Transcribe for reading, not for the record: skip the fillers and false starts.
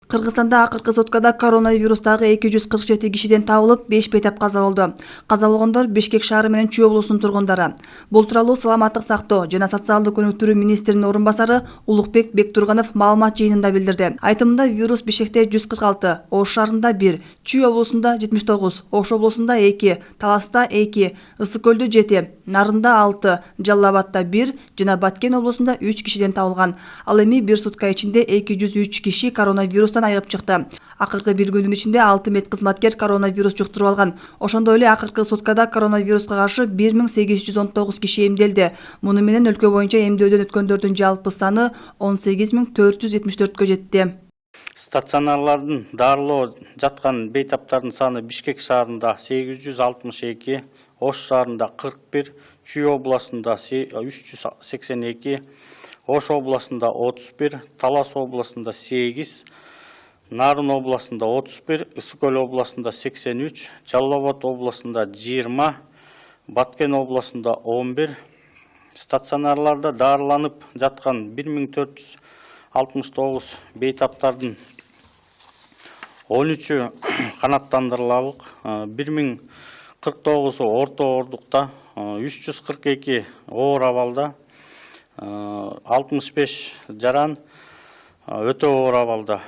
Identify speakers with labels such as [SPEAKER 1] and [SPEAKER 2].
[SPEAKER 1] Кыргызстанда акыркы суткада коронавирустагы 247 кишиден табылып, 5 бейтап каза болду. Каза болгондор Бишкек шаары менен Чүй облусунун тургундары. Бул тууралуу Саламаттык сактоо жана социалдык өнүктүрүү министринин орун басары Улукбек Бектурганов маалымат жыйынында билдирди. Айтымында вирус Бишкекте 146, Ош шаарында 1, Чүй облусунда 79, Ош облусунда 2, Таласта 2, Ысык көлдө 7, Нарында 6, Жалал Абадта 1 жана Баткен облусунда 3 кишиден табылган. Ал эми бир сутка ичинде 203 киши коронавирустан айыгып чыкты. Акыркы бир күндүн ичинде 6 медкызматкер коронавирус жуктуруп алган. Ошондой эле акыркы суткада коронавируска каршы 1819 киши эмделди. Муну менен өлкө боюнча эмдөөдөн өткөндөрдүн жалпы саны 18474кө жетти.
[SPEAKER 2] Стационарлардын дарылоо жаткан бейтаптардын саны Бишкек шаарында 862, Ош шаарында 41, Чүй областында 382, Ош областында 31, Талас областында 8, Нарын областында 31, Ысык көл областында 83, Жалал Абад областында 20, Баткен областында 11, стационарларда дарыланып жаткан 1469 бейтаптардын 13-ü канаттандырылалык, 1049-у орто оордукта, 342 оор абалда, 65 жаран өтө оор абалда.